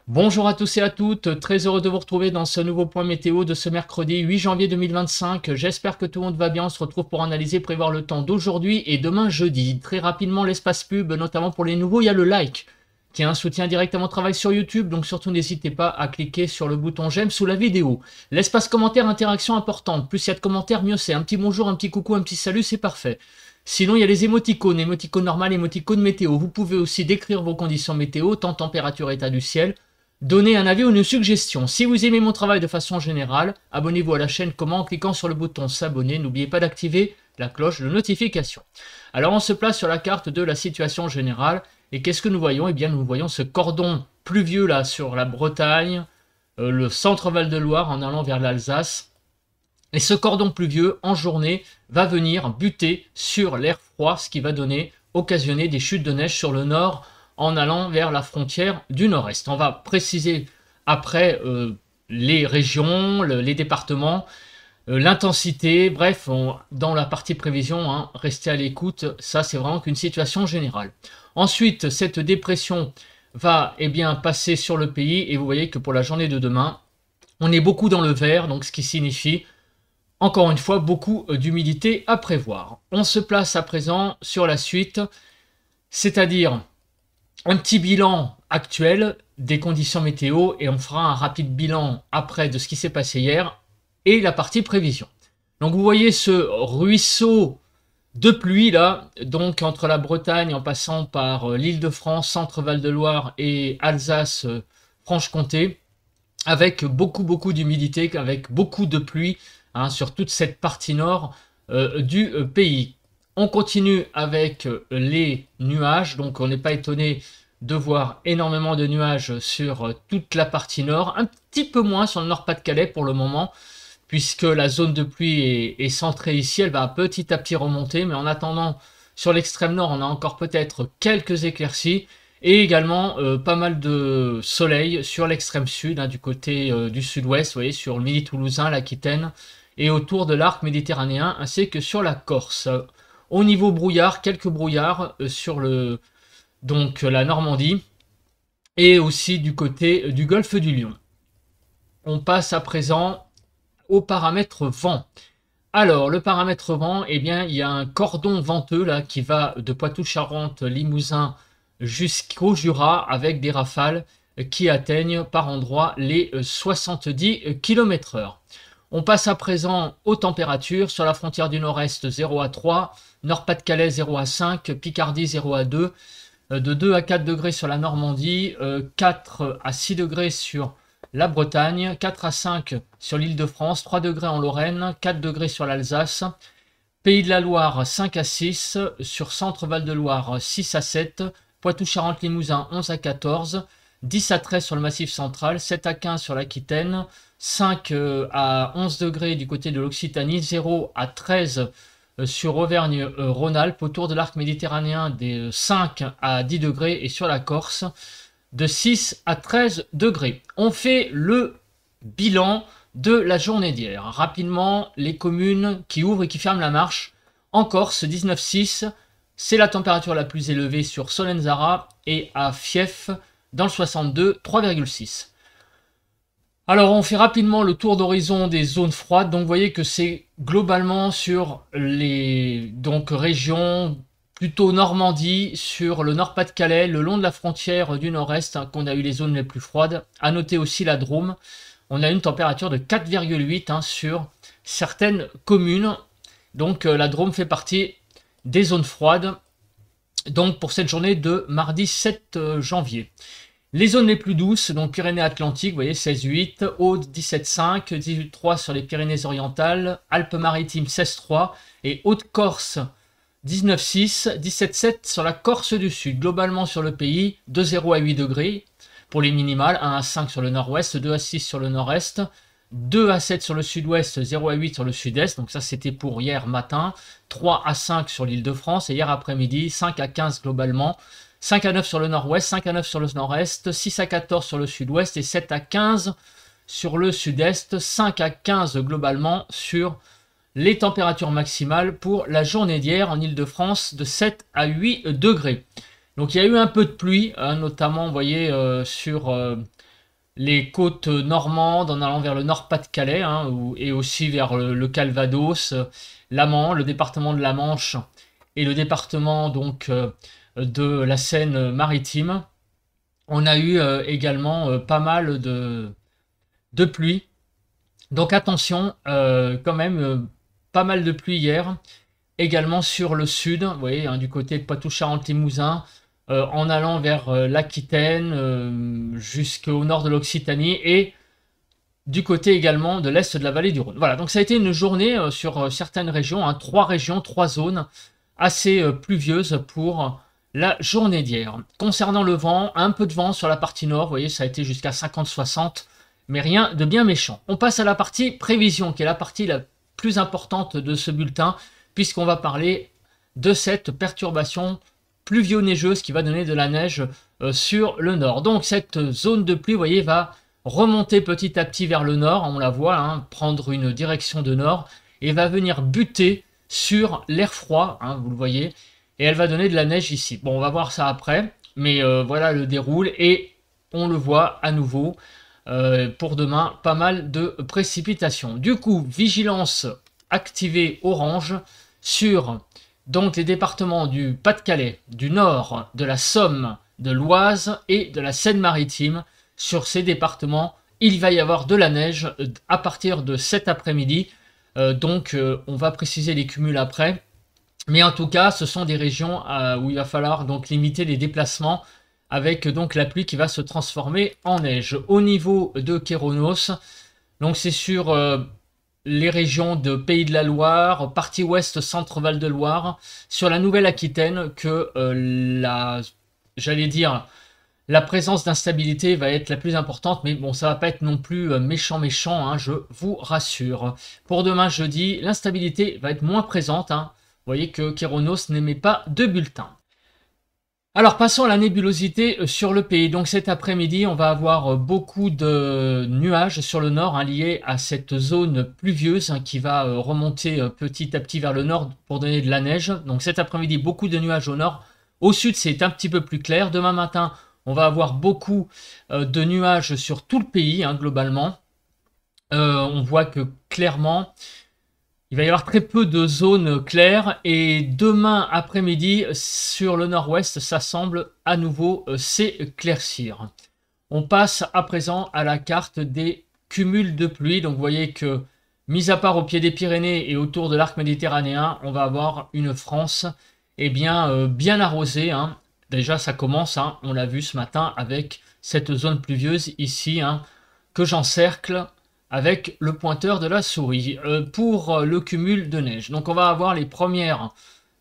Bonjour à tous et à toutes, très heureux de vous retrouver dans ce nouveau point météo de ce mercredi 8 janvier 2025. J'espère que tout le monde va bien, on se retrouve pour analyser et prévoir le temps d'aujourd'hui et demain jeudi. Très rapidement l'espace pub, notamment pour les nouveaux, il y a le like, qui est un soutien direct à mon travail sur YouTube, donc surtout n'hésitez pas à cliquer sur le bouton j'aime sous la vidéo. L'espace commentaire, interaction importante, plus il y a de commentaires, mieux c'est. Un petit bonjour, un petit coucou, un petit salut, c'est parfait. Sinon, il y a les émoticônes, émoticônes normales, émoticônes météo. Vous pouvez aussi décrire vos conditions météo, temps, température, état du ciel. Donnez un avis ou une suggestion. Si vous aimez mon travail de façon générale, abonnez-vous à la chaîne comment en cliquant sur le bouton s'abonner. N'oubliez pas d'activer la cloche de notification. Alors on se place sur la carte de la situation générale. Et qu'est-ce que nous voyons? Eh bien nous voyons ce cordon pluvieux là sur la Bretagne, le centre Val-de-Loire en allant vers l'Alsace. Et ce cordon pluvieux en journée va venir buter sur l'air froid, ce qui va occasionner des chutes de neige sur le nord en allant vers la frontière du nord-est. On va préciser après les régions, les départements, l'intensité, bref, dans la partie prévision, restez à l'écoute, ça c'est vraiment qu'une situation générale. Ensuite, cette dépression va passer sur le pays et vous voyez que pour la journée de demain, on est beaucoup dans le vert, donc ce qui signifie encore une fois beaucoup d'humidité à prévoir. On se place à présent sur la suite, c'est-à-dire un petit bilan actuel des conditions météo et on fera un rapide bilan après de ce qui s'est passé hier et la partie prévision. Donc vous voyez ce ruisseau de pluie là, donc entre la Bretagne en passant par l'Île-de-France, Centre Val-de-Loire et Alsace, Franche-Comté, avec beaucoup d'humidité, avec beaucoup de pluie sur toute cette partie nord du pays. On continue avec les nuages, donc on n'est pas étonné de voir énormément de nuages sur toute la partie nord, un petit peu moins sur le Nord-Pas-de-Calais pour le moment, puisque la zone de pluie est centrée ici, elle va petit à petit remonter, mais en attendant, sur l'extrême nord, on a encore peut-être quelques éclaircies, et également pas mal de soleil sur l'extrême sud, du côté du sud-ouest, vous voyez, sur le Midi-Toulousain, l'Aquitaine, et autour de l'arc méditerranéen, ainsi que sur la Corse. Au niveau brouillard, quelques brouillards sur la Normandie, et aussi du côté du golfe du Lion. On passe à présent au paramètre vent. Alors, le paramètre vent, il y a un cordon venteux là qui va de Poitou-Charentes, Limousin jusqu'au Jura avec des rafales qui atteignent par endroits les 70 km/h. On passe à présent aux températures. Sur la frontière du nord-est, 0 à 3, Nord-Pas-de-Calais 0 à 5, Picardie 0 à 2, de 2 à 4 degrés sur la Normandie, 4 à 6 degrés sur la Bretagne, 4 à 5 sur l'Île-de-France, 3 degrés en Lorraine, 4 degrés sur l'Alsace, Pays de la Loire 5 à 6, sur Centre Val-de-Loire 6 à 7, Poitou-Charentes-Limousin 11 à 14, 10 à 13 sur le Massif central, 7 à 15 sur l'Aquitaine, 5 à 11 degrés du côté de l'Occitanie, 0 à 13 sur Auvergne-Rhône-Alpes, autour de l'arc méditerranéen des 5 à 10 degrés et sur la Corse de 6 à 13 degrés. On fait le bilan de la journée d'hier. Rapidement, les communes qui ouvrent et qui ferment la marche. En Corse, 19,6, c'est la température la plus élevée sur Solenzara et à Fief dans le 62, 3,6. Alors on fait rapidement le tour d'horizon des zones froides, donc vous voyez que c'est globalement sur les régions plutôt Normandie, sur le Nord-Pas-de-Calais, le long de la frontière du nord-est qu'on a eu les zones les plus froides. À noter aussi la Drôme, on a une température de 4,8 sur certaines communes, donc la Drôme fait partie des zones froides, donc pour cette journée de mardi 7 janvier. Les zones les plus douces, donc Pyrénées-Atlantiques, vous voyez 16,8, Aude 17,5, 18,3 sur les Pyrénées-Orientales, Alpes-Maritimes 16,3 et Haute-Corse 19,6, 17,7 sur la Corse du Sud. Globalement sur le pays, de 0 à 8 degrés pour les minimales, 1 à 5 sur le nord-ouest, 2 à 6 sur le nord-est, 2 à 7 sur le sud-ouest, 0 à 8 sur le sud-est, donc ça c'était pour hier matin, 3 à 5 sur l'Île-de-France et hier après-midi, 5 à 15 globalement, 5 à 9 sur le nord-ouest, 5 à 9 sur le nord-est, 6 à 14 sur le sud-ouest et 7 à 15 sur le sud-est, 5 à 15 globalement sur les températures maximales pour la journée d'hier en Île-de-France de 7 à 8 degrés. Donc il y a eu un peu de pluie, notamment vous voyez sur les côtes normandes en allant vers le Nord-Pas-de-Calais, hein, et aussi vers le Calvados, le département de la Manche et le département donc de la Seine-Maritime. On a eu également pas mal de pluie. Donc attention, quand même, pas mal de pluie hier. Également sur le sud, vous voyez, hein, du côté de Poitou-Charentes-Limousin, en allant vers l'Aquitaine, jusqu'au nord de l'Occitanie et du côté également de l'est de la vallée du Rhône. Voilà, donc ça a été une journée sur certaines régions, hein, 3 régions, 3 zones assez pluvieuses pour la journée d'hier. Concernant le vent, un peu de vent sur la partie nord, vous voyez, ça a été jusqu'à 50-60, mais rien de bien méchant. On passe à la partie prévision, qui est la partie la plus importante de ce bulletin, puisqu'on va parler de cette perturbation pluvio-neigeuse qui va donner de la neige sur le nord. Donc cette zone de pluie, vous voyez, va remonter petit à petit vers le nord, on la voit, hein, prendre une direction de nord, et va venir buter sur l'air froid, hein, vous le voyez, et elle va donner de la neige ici. Bon, on va voir ça après, mais voilà le déroule, et on le voit à nouveau, pour demain, pas mal de précipitations. Du coup, vigilance activée orange sur donc les départements du Pas-de-Calais, du Nord, de la Somme, de l'Oise et de la Seine-Maritime. Sur ces départements, il va y avoir de la neige à partir de cet après-midi. Donc, on va préciser les cumuls après. Mais en tout cas, ce sont des régions où il va falloir donc limiter les déplacements avec donc la pluie qui va se transformer en neige. Au niveau de Kéronos, donc c'est sur les régions de Pays de la Loire, partie ouest, centre Val de Loire, sur la Nouvelle-Aquitaine que j'allais dire, la présence d'instabilité va être la plus importante, mais bon, ça va pas être non plus méchant, hein, je vous rassure. Pour demain jeudi, l'instabilité va être moins présente, hein. Vous voyez que Kéronos n'émet pas de bulletin. Alors passons à la nébulosité sur le pays. Donc cet après-midi, on va avoir beaucoup de nuages sur le nord, hein, liés à cette zone pluvieuse, hein, qui va remonter petit à petit vers le nord pour donner de la neige. Donc cet après-midi, beaucoup de nuages au nord. Au sud, c'est un petit peu plus clair. Demain matin, on va avoir beaucoup de nuages sur tout le pays, hein, globalement. On voit que clairement, il va y avoir très peu de zones claires. Et demain après-midi, sur le nord-ouest, ça semble à nouveau s'éclaircir. On passe à présent à la carte des cumuls de pluie. Donc vous voyez que, mis à part au pied des Pyrénées et autour de l'arc méditerranéen, on va avoir une France bien arrosée, hein. Déjà, ça commence, hein, on l'a vu ce matin avec cette zone pluvieuse ici, hein, que j'encercle avec le pointeur de la souris pour le cumul de neige. Donc, on va avoir les premières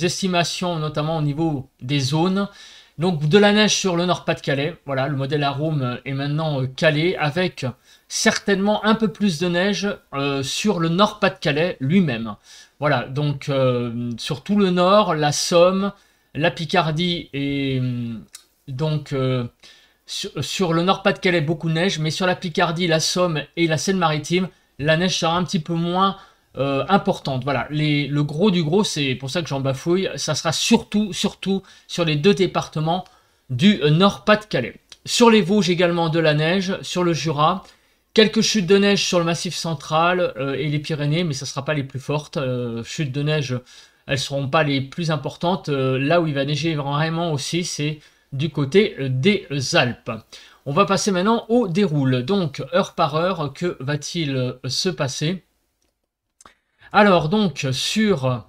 estimations, notamment au niveau des zones. Donc, de la neige sur le Nord-Pas-de-Calais. Voilà, le modèle Arome est maintenant calé avec certainement un peu plus de neige sur le Nord-Pas-de-Calais lui-même. Voilà, donc sur tout le Nord, la Somme, la Picardie et donc sur le Nord-Pas-de-Calais, beaucoup de neige, mais sur la Picardie, la Somme et la Seine-Maritime, la neige sera un petit peu moins importante. Voilà, le gros du gros, c'est pour ça que j'en bafouille, ça sera surtout sur les 2 départements du Nord-Pas-de-Calais. Sur les Vosges également de la neige, sur le Jura, quelques chutes de neige sur le Massif central et les Pyrénées, mais ça ne sera pas les plus fortes. Chutes de neige, elles ne seront pas les plus importantes. Là où il va neiger vraiment aussi, c'est du côté des Alpes. On va passer maintenant au déroule. Donc, heure par heure, que va-t-il se passer? Alors, donc, sur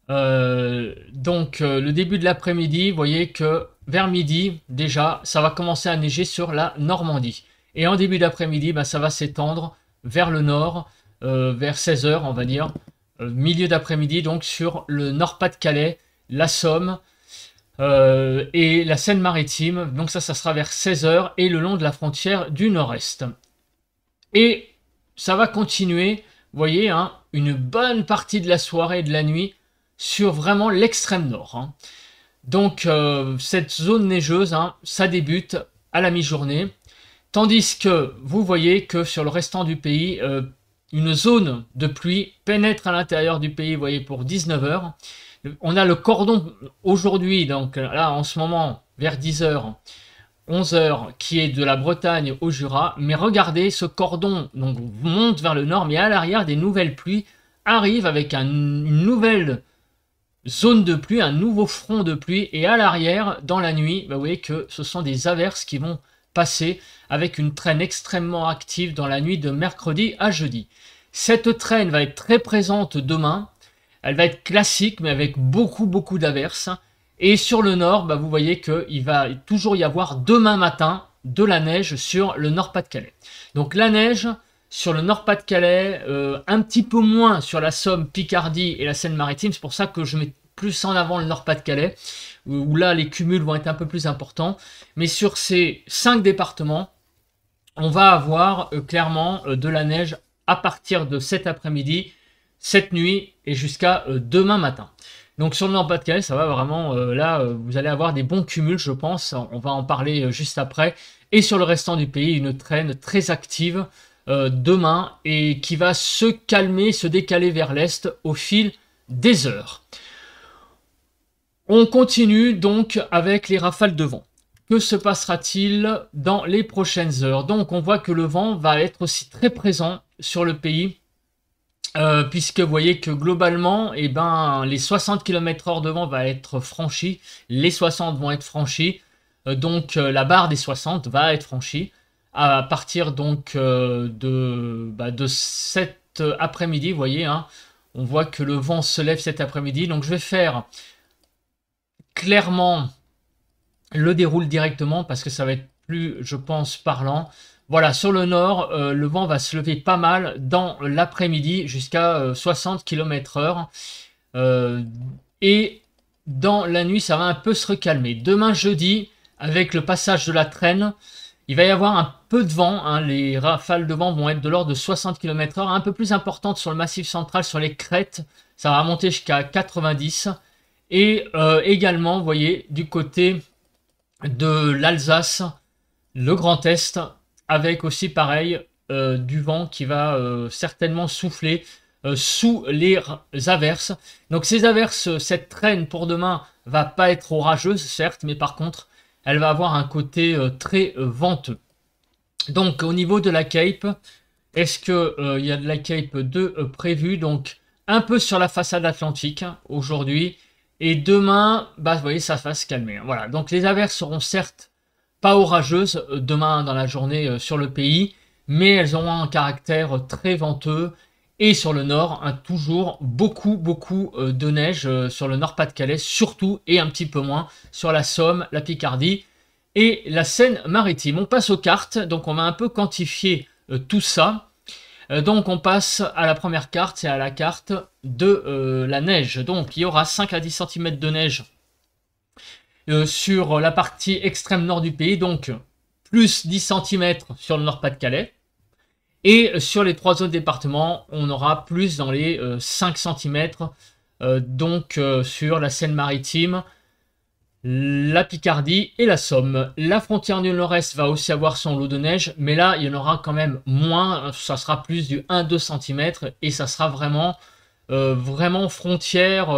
le début de l'après-midi, vous voyez que vers midi, déjà, ça va commencer à neiger sur la Normandie. Et en début d'après-midi, ça va s'étendre vers le nord, vers 16 h, on va dire, milieu d'après-midi, donc sur le Nord-Pas-de-Calais, la Somme et la Seine-Maritime. Donc ça sera vers 16 h et le long de la frontière du nord-est. Et ça va continuer, vous voyez, hein, une bonne partie de la soirée et de la nuit sur vraiment l'extrême nord, hein. Donc cette zone neigeuse, hein, ça débute à la mi-journée. Tandis que vous voyez que sur le restant du pays, une zone de pluie pénètre à l'intérieur du pays, vous voyez, pour 19 h. On a le cordon aujourd'hui, donc là en ce moment, vers 10 h, 11 heures, qui est de la Bretagne au Jura. Mais regardez, ce cordon donc, monte vers le nord, mais à l'arrière, des nouvelles pluies arrivent avec une nouvelle zone de pluie, un nouveau front de pluie. Et à l'arrière, dans la nuit, vous voyez que ce sont des averses qui vont passer avec une traîne extrêmement active dans la nuit de mercredi à jeudi. Cette traîne va être très présente demain. Elle va être classique, mais avec beaucoup d'averses. Et sur le nord, vous voyez qu'il va toujours y avoir demain matin de la neige sur le Nord-Pas-de-Calais. Donc la neige sur le Nord-Pas-de-Calais, un petit peu moins sur la Somme, Picardie et la Seine-Maritime. C'est pour ça que je mets plus en avant le Nord-Pas-de-Calais, où là les cumuls vont être un peu plus importants. Mais sur ces 5 départements, on va avoir clairement de la neige à partir de cet après-midi, cette nuit et jusqu'à demain matin. Donc sur le Nord-Pas-de-Calais, ça va vraiment, là, vous allez avoir des bons cumuls, je pense. On va en parler juste après. Et sur le restant du pays, une traîne très active demain et qui va se calmer, se décaler vers l'est au fil des heures. On continue donc avec les rafales de vent. Que se passera-t-il dans les prochaines heures? Donc on voit que le vent va être aussi très présent sur le pays. Puisque vous voyez que globalement, les 60 km/h de vent va être franchi, les 60 vont être franchis, donc la barre des 60 va être franchie à partir donc de cet après-midi. Vous voyez, hein, on voit que le vent se lève cet après-midi, donc je vais faire clairement le déroule directement parce que ça va être plus, je pense, parlant. Voilà, sur le nord, le vent va se lever pas mal dans l'après-midi jusqu'à 60 km/h. Et dans la nuit, ça va un peu se recalmer. Demain jeudi, avec le passage de la traîne, il va y avoir un peu de vent. Hein, les rafales de vent vont être de l'ordre de 60 km/h, un peu plus importantes sur le massif central, sur les crêtes. Ça va monter jusqu'à 90. Et également, vous voyez, du côté de l'Alsace, le Grand Est, avec aussi pareil du vent qui va certainement souffler sous les averses. Donc ces averses, cette traîne pour demain va pas être orageuse certes, mais par contre elle va avoir un côté très venteux. Donc au niveau de la Cape, est-ce que il y a de la Cape 2 prévue? Donc un peu sur la façade atlantique aujourd'hui, et demain, vous voyez, ça va se calmer. Voilà, donc les averses seront certes pas orageuses demain dans la journée sur le pays, mais elles auront un caractère très venteux. Et sur le nord, toujours beaucoup de neige sur le Nord-Pas-de-Calais, surtout, et un petit peu moins sur la Somme, la Picardie et la Seine-Maritime. On passe aux cartes, donc on va un peu quantifier tout ça. Donc on passe à la première carte, c'est à la carte de la neige. Donc il y aura 5 à 10 cm de neige sur la partie extrême nord du pays, donc plus 10 cm sur le Nord-Pas-de-Calais. Et sur les 3 autres départements, on aura plus dans les 5 cm, donc sur la Seine-Maritime, la Picardie et la Somme. La frontière du Nord-Est va aussi avoir son lot de neige, mais là, il y en aura quand même moins, ça sera plus du 1-2 cm, et ça sera vraiment, vraiment frontière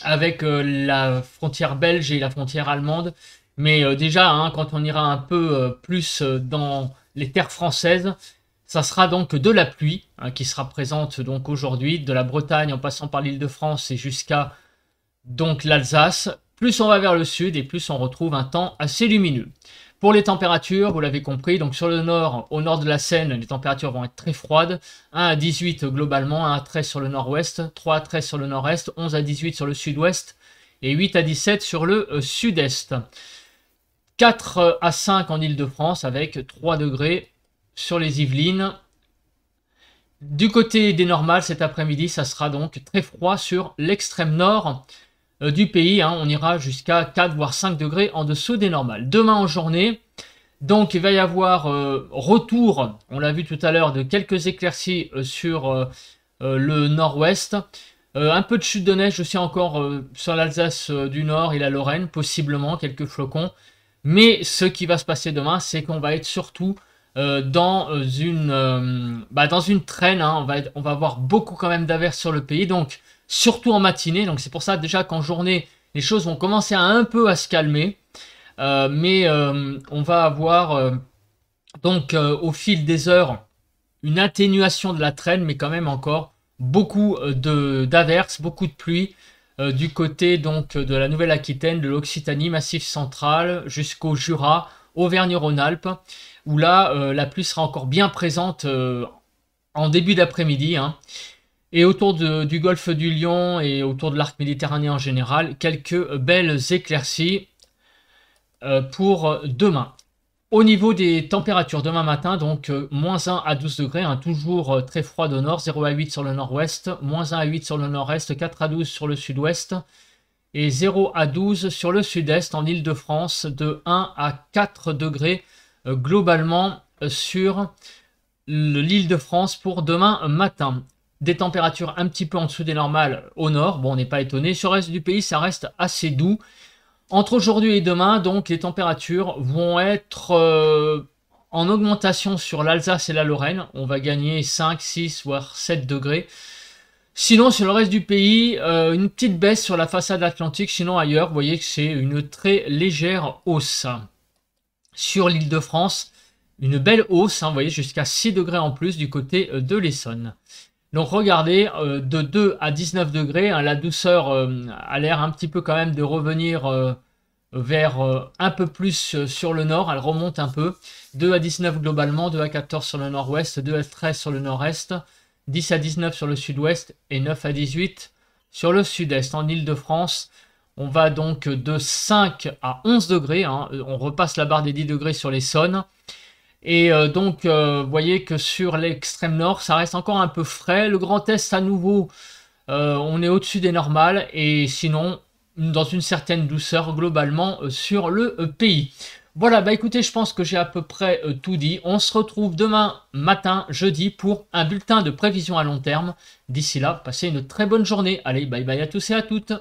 avec la frontière belge et la frontière allemande. Mais déjà, hein, quand on ira un peu plus dans les terres françaises, ça sera donc de la pluie hein, qui sera présente donc aujourd'hui, de la Bretagne en passant par l'Île-de-France et jusqu'à donc l'Alsace. Plus on va vers le sud et plus on retrouve un temps assez lumineux. Pour les températures, vous l'avez compris, donc sur le nord, au nord de la Seine, les températures vont être très froides. 1 à 18 globalement, 1 à 13 sur le nord-ouest, 3 à 13 sur le nord-est, 11 à 18 sur le sud-ouest et 8 à 17 sur le sud-est. 4 à 5 en Île-de-France avec 3 degrés sur les Yvelines. Du côté des normales, cet après-midi, ça sera donc très froid sur l'extrême nord du pays. Hein. On ira jusqu'à 4 voire 5 degrés en dessous des normales. Demain en journée, donc il va y avoir retour, on l'a vu tout à l'heure, de quelques éclaircies sur le nord-ouest. Un peu de chute de neige aussi encore sur l'Alsace du Nord et la Lorraine, possiblement quelques flocons. Mais ce qui va se passer demain, c'est qu'on va être surtout dans une traîne. Hein. On va avoir beaucoup quand même d'averses sur le pays, donc surtout en matinée. Donc c'est pour ça déjà qu'en journée, les choses vont commencer un peu à se calmer. mais on va avoir donc au fil des heures une atténuation de la traîne, mais quand même encore beaucoup d'averses, beaucoup de pluie du côté donc de la Nouvelle-Aquitaine, de l'Occitanie, Massif central, jusqu'au Jura, Auvergne-Rhône-Alpes, où là la pluie sera encore bien présente en début d'après-midi, hein. Et autour du golfe du Lion et autour de l'arc méditerranéen en général, quelques belles éclaircies pour demain. Au niveau des températures, demain matin, donc moins 1 à 12 degrés, hein, toujours très froid au nord, 0 à 8 sur le nord-ouest, moins 1 à 8 sur le nord-est, 4 à 12 sur le sud-ouest, et 0 à 12 sur le sud-est en Île-de-France, de 1 à 4 degrés globalement sur l'Île-de-France pour demain matin. Des températures un petit peu en dessous des normales au nord, bon on n'est pas étonné, sur le reste du pays ça reste assez doux. Entre aujourd'hui et demain, donc, les températures vont être en augmentation sur l'Alsace et la Lorraine. On va gagner 5, 6, voire 7 degrés. Sinon, sur le reste du pays, une petite baisse sur la façade atlantique. Sinon, ailleurs, vous voyez que c'est une très légère hausse. Sur l'Île-de-France, une belle hausse, hein, vous voyez, jusqu'à 6 degrés en plus du côté de l'Essonne. Donc regardez, de 2 à 19 degrés, hein, la douceur a l'air un petit peu quand même de revenir vers un peu plus sur le nord, elle remonte un peu. 2 à 19 globalement, 2 à 14 sur le nord-ouest, 2 à 13 sur le nord-est, 10 à 19 sur le sud-ouest et 9 à 18 sur le sud-est. En Île-de-France, on va donc de 5 à 11 degrés, hein, on repasse la barre des 10 degrés sur l'Essonne. Et donc, vous voyez que sur l'extrême nord, ça reste encore un peu frais. Le Grand Est, à nouveau, on est au-dessus des normales. Et sinon, dans une certaine douceur, globalement, sur le pays. Voilà, bah écoutez, je pense que j'ai à peu près tout dit. On se retrouve demain matin, jeudi, pour un bulletin de prévision à long terme. D'ici là, passez une très bonne journée. Allez, bye bye à tous et à toutes.